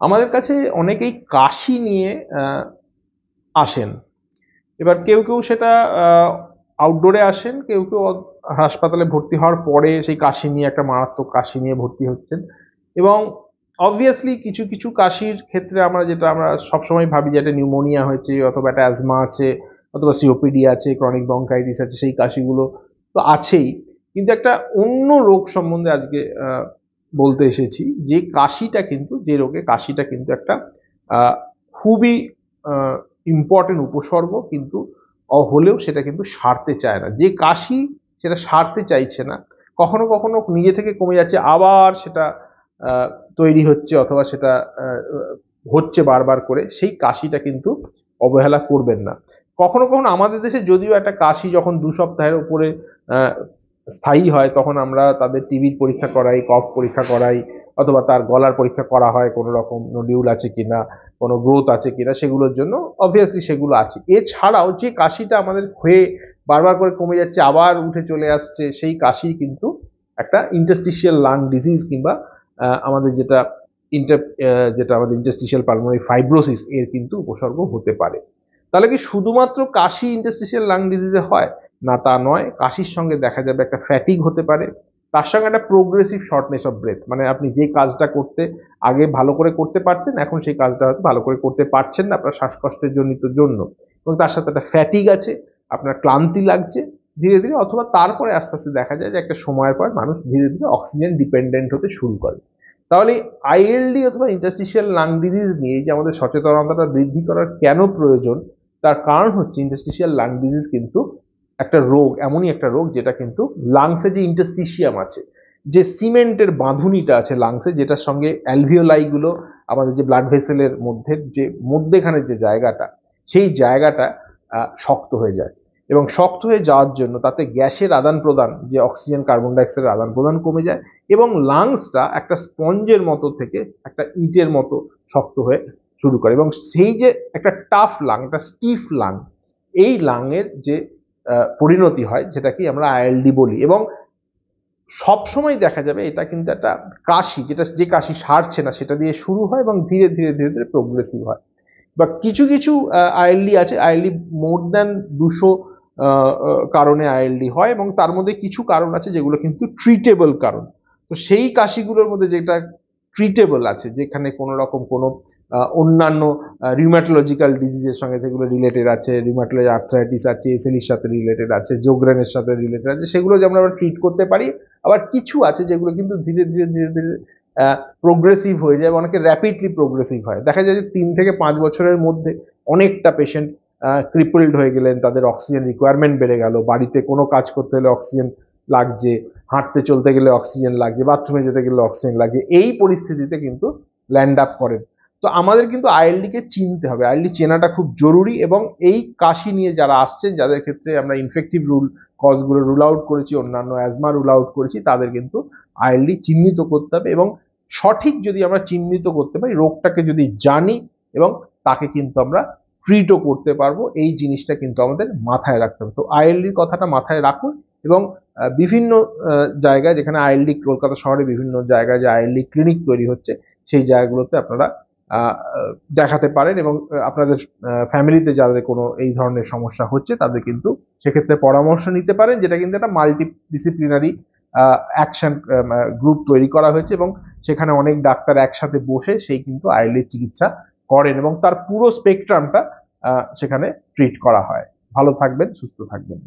আমাদের কাছে অনেকেই কাশি নিয়ে আসেন। এবার কেউ কেউ সেটা আউটডোরে আসেন, কেউ কেউ হাসপাতালে ভর্তি হওয়ার পরে সেই কাশি নিয়ে, একটা মারাত্মক কাশি নিয়ে ভর্তি হচ্ছেন। এবং অবভিয়াসলি কিছু কিছু কাশির ক্ষেত্রে আমরা সবসময় ভাবি যে একটা নিউমোনিয়া হয়েছে, অথবা একটা অ্যাজমা আছে, অথবা সিওপিডি আছে, ক্রনিক ব্রঙ্কাইটিস আছে, সেই কাশিগুলো তো আছেই। কিন্তু একটা অন্য রোগ সম্বন্ধে আজকে বলতে এসেছি, যে কাশিটা কিন্তু, যে রোগে কাশিটা কিন্তু একটা খুবই ইম্পর্টেন্ট উপসর্গ, কিন্তু হলেও সেটা কিন্তু সারতে চায় না। যে কাশি সেটা সারতে চাইছে না, কখনো কখনো নিজে থেকে কমে যাচ্ছে, আবার সেটা তৈরি হচ্ছে, অথবা সেটা হচ্ছে বারবার করে, সেই কাশিটা কিন্তু অবহেলা করবেন না। কখনো কখনো আমাদের দেশে যদিও একটা কাশি যখন 2 সপ্তাহের উপরে স্থায়ী হয়, তখন আমরা তাদের টিবির পরীক্ষা করাই, কফ পরীক্ষা করাই, অথবা তার গলার পরীক্ষা করা হয়, কোনো রকম নডিউল আছে কিনা, কোনো গ্রোথ আছে কিনা, সেগুলোর জন্য অবভিয়াসলি সেগুলো আছে। এছাড়াও যে কাশিটা আমাদের হয়ে বারবার করে কমে যাচ্ছে, আবার উঠে চলে আসছে, সেই কাশি কিন্তু একটা ইন্টারস্টিশিয়াল লাং ডিজিজ, কিংবা আমাদের যেটা আমাদের ইন্টারস্টিশিয়াল পালমোনারি ফাইব্রোসিস, এর কিন্তু উপসর্গ হতে পারে। তাহলে কি শুধুমাত্র কাশি ইন্টারস্টিশিয়াল লাং ডিজিজে হয়? না, তা নয়। কাশির সঙ্গে দেখা যাবে একটা ফ্যাটিগ হতে পারে, তার সঙ্গে একটা প্রোগ্রেসিভ শর্টনেস অফ ব্রেথ, মানে আপনি যে কাজটা করতে আগে ভালো করে করতে পারতেন, এখন সেই কাজটা হয়তো ভালো করে করতে পারছেন না আপনার শ্বাসকষ্টের জন্য। এবং তার সাথে একটা ফ্যাটিগ আছে, আপনার ক্লান্তি লাগছে ধীরে ধীরে, অথবা তারপরে আস্তে আস্তে দেখা যায় যে একটা সময়ের পর মানুষ ধীরে ধীরে অক্সিজেন ডিপেন্ডেন্ট হতে শুরু করে। তাহলে আইএলডি অথবা ইন্টারস্টিশিয়াল লাং ডিজিজ নিয়ে যে আমাদের সচেতনতাটা বৃদ্ধি করার কেন প্রয়োজন, তার কারণ হচ্ছে ইন্টারস্টিশিয়াল লাং ডিজিজ কিন্তু একটা রোগ, এমনই একটা রোগ যেটা কিন্তু লাংসে যে ইন্টারস্টিশিয়াম আছে, যে সিমেন্টের বাঁধুনিটা আছে লাংসে, যেটার সঙ্গে অ্যালভিওলাই গুলো, আমাদের যে ব্লাড ভেসেলের মধ্যে যে মধ্যেখানের যে জায়গাটা, সেই জায়গাটা শক্ত হয়ে যায়। এবং শক্ত হয়ে যাওয়ার জন্য তাতে গ্যাসের আদান প্রদান, যে অক্সিজেন কার্বন ডাইঅক্সাইডের আদান প্রদান কমে যায়, এবং লাংসটা একটা স্পঞ্জের মতো থেকে একটা ইটের মতো শক্ত হয়ে শুরু করে। এবং সেই যে একটা টাফ লাং, একটা স্টিফ লাং, এই লাংয়ের যে পরিণতি হয়, যেটাকে আমরা আইএলডি বলি। এবং সব সময় দেখা যাবে এটা কিন্তু একটা কাশি, যে কাশি সারছে না, সেটা দিয়ে শুরু হয় এবং ধীরে ধীরে ধীরে ধীরে প্রোগ্রেসিভ হয়। বা কিছু কিছু আইএলডি আছে, আইএলডি মোর দ্যান 200 কারণে আইএলডি হয়, এবং তার মধ্যে কিছু কারণ আছে যেগুলো কিন্তু ট্রিটেবল কারণ। তো সেই কাশিগুলোর মধ্যে যেটা ট্রিটেবল আছে, যেখানে কোনো রকম কোনো অন্যান্য রিউম্যাটোলজিক্যাল ডিজিজের সঙ্গে যেগুলো রিলেটেড আছে, রিউম্যাটোলজি আর্থ্রাইটিস আছে, এসএলির সাথে রিলেটেড আছে, যোগরেনের সাথে রিলেটেড আছে, সেগুলো যে আমরা ট্রিট করতে পারি। আবার কিছু আছে যেগুলো কিন্তু ধীরে ধীরে ধীরে ধীরে প্রোগ্রেসিভ হয়ে যায়, অনেকে র্যাপিডলি প্রোগ্রেসিভ হয়। দেখা যায় যে 3 থেকে 5 বছরের মধ্যে অনেকটা পেশেন্ট ক্রিপলড হয়ে গেলেন, তাদের অক্সিজেন রিকোয়ারমেন্ট বেড়ে গেল, বাড়িতে কোনো কাজ করতে হলে অক্সিজেন লাগছে, হাঁটতে চলতে গেলে অক্সিজেন লাগছে, বাথরুমে যেতে গেলে অক্সিজেন লাগছে, এই পরিস্থিতিতে কিন্তু ল্যান্ড আপ করেন। তো আমাদের কিন্তু আইএলডি কে চিনতে হবে, আইএলডি চেনাটা খুব জরুরি। এবং এই কাশি নিয়ে যারা আসছেন, যাদের ক্ষেত্রে আমরা ইনফেক্টিভ কজগুলো রুল আউট করেছি, অন্যান্য অ্যাজমা রুল আউট করেছি, তাদের কিন্তু আইএলডি চিহ্নিত করতে হবে। এবং সঠিক যদি আমরা চিহ্নিত করতে পারি, রোগটাকে যদি জানি, এবং তাকে কিন্তু আমরা ট্রিটও করতে পারবো, এই জিনিসটা কিন্তু আমাদের মাথায় রাখতে হবে। তো আইএলডির কথাটা মাথায় রাখুন। এবং বিভিন্ন জায়গায়, যেখানে আইএলডি, কলকাতা শহরে বিভিন্ন জায়গায় যে আইএলডি ক্লিনিক তৈরি হচ্ছে, সেই জায়গাগুলোতে আপনারা দেখাতে পারেন। এবং আপনাদের ফ্যামিলিতে যাদের কোনো এই ধরনের সমস্যা হচ্ছে, তাদের কিন্তু সেক্ষেত্রে পরামর্শ নিতে পারেন, যেটা কিন্তু একটা মাল্টিডিসিপ্লিনারি অ্যাকশন গ্রুপ তৈরি করা হয়েছে, এবং সেখানে অনেক ডাক্তার একসাথে বসে সেই কিন্তু আইএলডির চিকিৎসা করেন, এবং তার পুরো স্পেকট্রামটা সেখানে ট্রিট করা হয়। ভালো থাকবেন, সুস্থ থাকবেন।